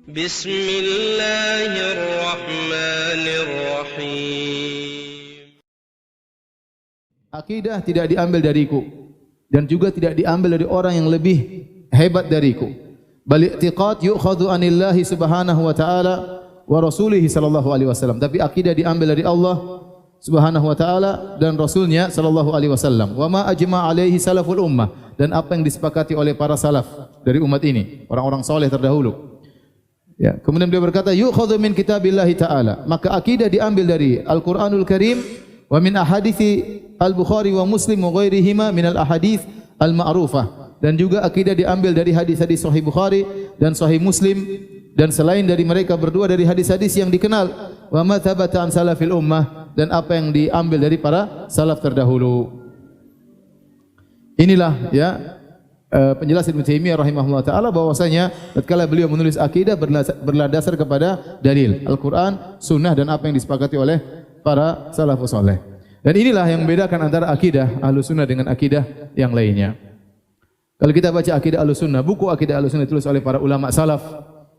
Bismillahirrahmanirrahim. Akidah tidak diambil dariku dan juga tidak diambil dari orang yang lebih hebat dariku. Bal i'tiqad yu'khadhu anillahi subhanahu wa ta'ala wa rasulihi sallallahu alaihi wasallam. Tapi akidah diambil dari Allah subhanahu wa ta'ala dan rasulnya sallallahu alaihi wasallam. Wa ma ajma' alaihi salaful ummah, dan apa yang disepakati oleh para salaf dari umat ini, orang-orang saleh terdahulu. Ya, kemudian beliau berkata yu'khadhu min kitabillahi ta'ala, maka akidah diambil dari Al-Qur'anul Karim wa min ahadithi Al-Bukhari wa Muslim wa ghairihima min al-ahadits al-ma'rufah, dan juga akidah diambil dari hadis-hadis Sahih Bukhari dan Sahih Muslim, dan selain dari mereka berdua dari hadis-hadis yang dikenal. Wa ma thabata an salafil ummah, dan apa yang diambil dari para salaf terdahulu. Inilah ya penjelasan Ibnu Taimiyah rahimahullah taala bahwasanya tatkala beliau menulis akidah berlandasar kepada dalil Al-Qur'an, sunnah, dan apa yang disepakati oleh para salafus saleh. Dan inilah yang membedakan antara akidah Ahlussunnah dengan akidah yang lainnya. Kalau kita baca akidah Ahlussunnah, buku akidah Ahlussunnah ditulis oleh para ulama salaf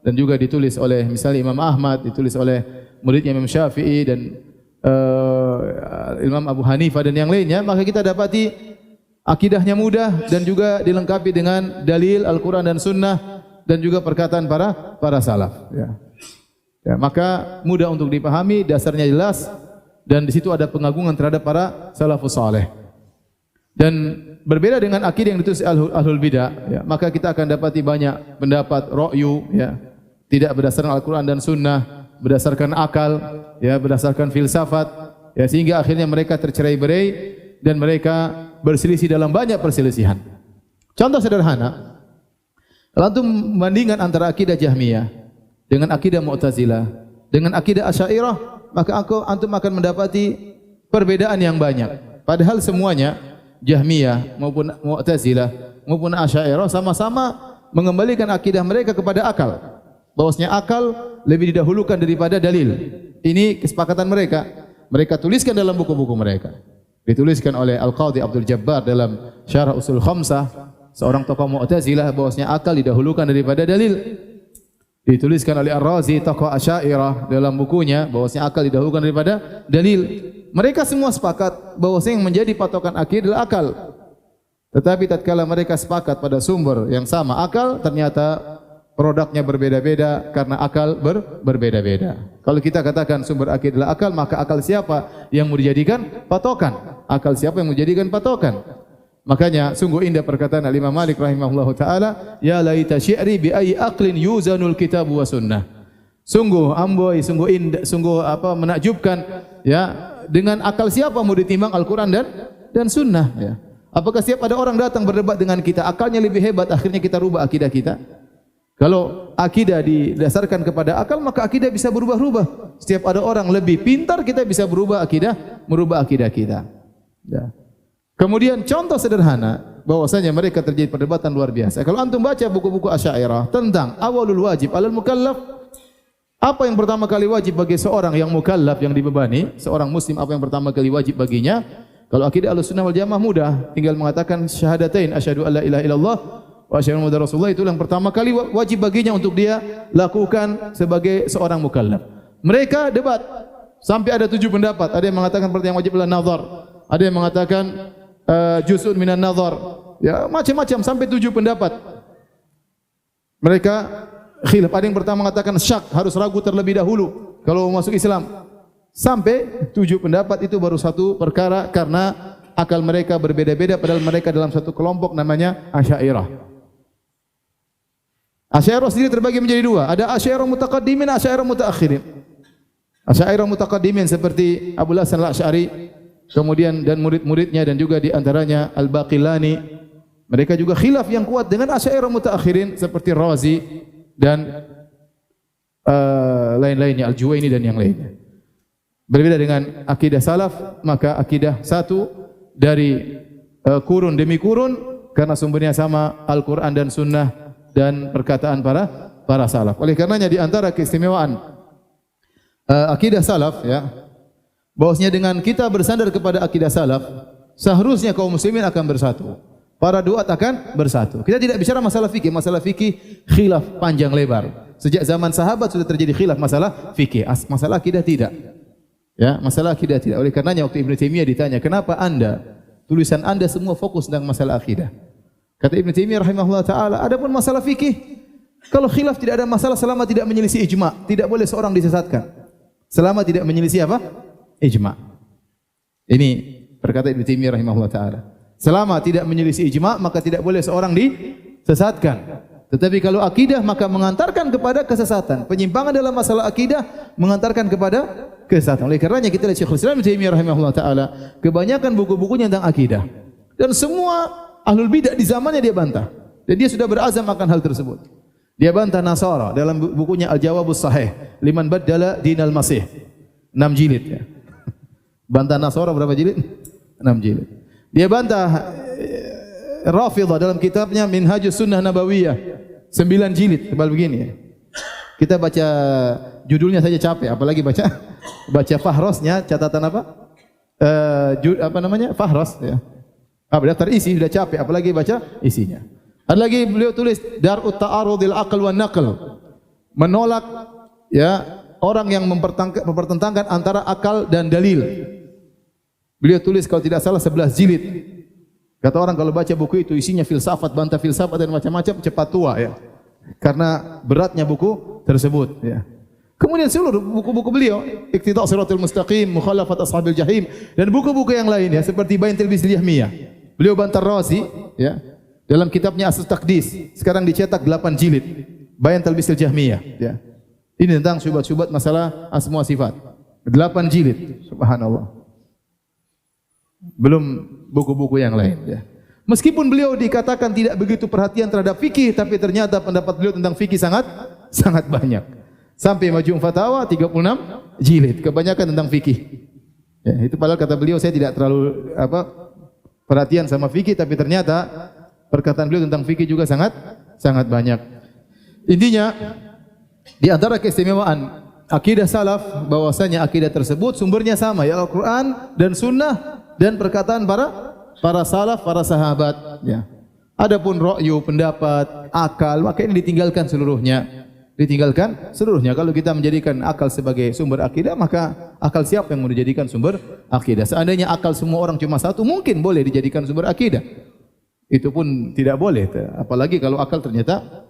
dan juga ditulis oleh misalnya Imam Ahmad, ditulis oleh muridnya Imam Syafi'i dan Imam Abu Hanifah dan yang lainnya, maka kita dapati akidahnya mudah dan juga dilengkapi dengan dalil Al-Quran dan Sunnah dan juga perkataan para salaf. Ya, maka mudah untuk dipahami, dasarnya jelas, dan di situ ada pengagungan terhadap para salafus saleh. Dan berbeda dengan akidah yang ditulis ahlul bidah, ya, maka kita akan dapati banyak pendapat ra'yu, ya, tidak berdasarkan Al-Quran dan Sunnah, berdasarkan akal, ya, berdasarkan filsafat, ya, sehingga akhirnya mereka tercerai-berai dan mereka berselisih dalam banyak perselisihan. Contoh sederhana, kalau antum membandingkan antara akidah Jahmiyah dengan akidah Mu'tazilah dengan akidah Asy'ariyah, maka antum akan mendapati perbedaan yang banyak. Padahal semuanya Jahmiyah maupun Mu'tazilah maupun Asy'ariyah sama-sama mengembalikan akidah mereka kepada akal. Bahwasanya akal lebih didahulukan daripada dalil. Ini kesepakatan mereka. Mereka tuliskan dalam buku-buku mereka. Dituliskan oleh Al-Qadhi Abdul Jabbar dalam Syarah Usul Khamsah, seorang tokoh Mu'tazilah, bahwasanya akal didahulukan daripada dalil. Dituliskan oleh Ar-Razi, tokoh Asy'ariyah, dalam bukunya bahwasanya akal didahulukan daripada dalil. Mereka semua sepakat bahwasanya yang menjadi patokan akidah adalah akal. Tetapi tatkala mereka sepakat pada sumber yang sama akal, ternyata produknya berbeda-beda karena akal berbeda-beda. Kalau kita katakan sumber akidah adalah akal, maka akal siapa yang mau dijadikan patokan? Akal siapa yang mau dijadikan patokan? Makanya sungguh indah perkataan Imam Malik rahimahullahu taala, ya laita syi'ri bi ayyi aqlin yuzanul kitab wa sunnah. Sungguh amboi, sungguh indah, sungguh menakjubkan, ya, dengan akal siapa mau ditimbang Al-Qur'an dan sunnah, ya. Apakah setiap ada orang datang berdebat dengan kita, akalnya lebih hebat, akhirnya kita rubah akidah kita? Kalau akidah didasarkan kepada akal, maka akidah bisa berubah-ubah. Setiap ada orang lebih pintar, kita bisa merubah akidah kita. Ya. Kemudian contoh sederhana, bahwasanya mereka terjadi perdebatan luar biasa. Kalau antum baca buku-buku Asy'ariyah tentang awalul wajib alal mukallaf, apa yang pertama kali wajib bagi seorang yang mukallaf, yang dibebani, seorang muslim, apa yang pertama kali wajib baginya? Kalau akidah Ahlussunnah wal Jamaah mudah, tinggal mengatakan syahadatain, asyhadu an la ilaha illallah wa asyhadu anna Muhammadar Rasulullah, itu yang pertama kali wajib baginya untuk dia lakukan sebagai seorang mukallaf. Mereka debat sampai ada 7 pendapat. Ada yang mengatakan pertama yang wajib adalah nazar, ada yang mengatakan juz'un minan nazar, ya, macam-macam sampai 7 pendapat. Mereka khilaf. Ada yang pertama mengatakan syak, harus ragu terlebih dahulu kalau masuk Islam. Sampai 7 pendapat, itu baru satu perkara karena akal mereka berbeda-beda, padahal mereka dalam satu kelompok namanya Asy'ariyah. Asy'ariyah sendiri terbagi menjadi 2. Ada Asy'ariyah mutaqaddimin, Asy'ariyah mutaakhirin. Asy'ariyah mutaqaddimin seperti Abu Hasan Al-Asy'ari, kemudian dan murid-muridnya, dan juga di antaranya Al-Baqillani. Mereka juga khilaf yang kuat dengan Asy'ariyah mutaakhirin seperti Razi dan lain-lainnya, Al-Juwaini dan yang lainnya. Berbeda dengan akidah salaf, maka akidah satu dari kurun demi kurun karena sumbernya sama, Al-Quran dan Sunnah dan perkataan para salaf. Oleh karenanya di antara keistimewaan akidah salaf, ya, bahwasanya dengan kita bersandar kepada akidah salaf, seharusnya kaum muslimin akan bersatu. Para duat akan bersatu. Kita tidak bicara masalah fikih khilaf panjang lebar. Sejak zaman sahabat sudah terjadi khilaf masalah fikih, masalah akidah tidak. Ya, masalah akidah tidak. Oleh karenanya waktu Ibnu Taimiyah ditanya, "Kenapa Anda tulisan Anda semua fokus tentang masalah akidah?" Kata Ibnu Taimiyah rahimahullah taala, adapun masalah fikih, kalau khilaf tidak ada masalah selama tidak menyelisih ijma', tidak boleh seorang disesatkan. Selama tidak menyelisih apa? Ijma'. Ini perkata Ibnu Taimiyah rahimahullah taala. Selama tidak menyelisih ijma', maka tidak boleh seorang disesatkan. Tetapi kalau akidah maka mengantarkan kepada kesesatan. Penyimpangan dalam masalah akidah mengantarkan kepada kesesatan. Oleh karenanya kita lihat Syekhul Islam Ibnu Taimiyah rahimahullah taala, kebanyakan buku-bukunya tentang akidah. Dan semua ahlul bidah di zamannya dia bantah. Dan dia sudah berazam akan hal tersebut. Dia bantah Nasara dalam bukunya Al-Jawabus Sahih liman baddala dinal Masih. 6 jilid ya. Bantah Nasara berapa jilid? 6 jilid. Dia bantah Rafidhah dalam kitabnya Minhajus Sunnah Nabawiyah 9 jilid, tebal begini ya. Kita baca judulnya saja capek, apalagi baca fahrosnya, catatan apa? Apa namanya? Fahros ya. Daftar isi sudah capek, apalagi baca isinya. Ada lagi beliau tulis Dar'ut Ta'arudil Aql wan Naql. Menolak ya orang yang mempertentangkan antara akal dan dalil. Beliau tulis kalau tidak salah 11 jilid. Kata orang kalau baca buku itu isinya filsafat, bantah filsafat dan macam-macam, cepat tua ya. Karena beratnya buku tersebut ya. Kemudian seluruh buku-buku beliau, Iqtida' Shiratal Mustaqim, Mukhalafat Ashabil Jahim dan buku-buku yang lain ya seperti Bayan Talbis Jahmiyah. Beliau bantah Razi ya dalam kitabnya Aslul Taqdis. Sekarang dicetak 8 jilid. Bayan Talbis Jahmiyah ya. Ini tentang syubhat-syubhat masalah asma sifat. 8 jilid. Subhanallah. Belum buku-buku yang lain ya. Meskipun beliau dikatakan tidak begitu perhatian terhadap fikih, tapi ternyata pendapat beliau tentang fikih sangat banyak. Sampai Majmu' Fatawa 36 jilid, kebanyakan tentang fikih. Ya, itu padahal kata beliau saya tidak terlalu perhatian sama fikih, tapi ternyata perkataan beliau tentang fikih juga sangat banyak. Intinya di antara keistimewaan akidah salaf bahwasanya akidah tersebut sumbernya sama ya Al-Qur'an dan Sunnah dan perkataan para salaf, para sahabat ya. Adapun ra'yu, pendapat, akal, maka ini ditinggalkan seluruhnya. Ditinggalkan seluruhnya. Kalau kita menjadikan akal sebagai sumber akidah, maka akal siapa yang mau dijadikan sumber akidah? Seandainya akal semua orang cuma satu, mungkin boleh dijadikan sumber akidah. Itu pun tidak boleh. Apalagi kalau akal ternyata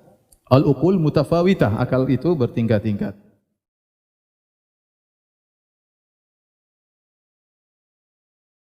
al-uqul mutafawitah, akal itu bertingkat-tingkat.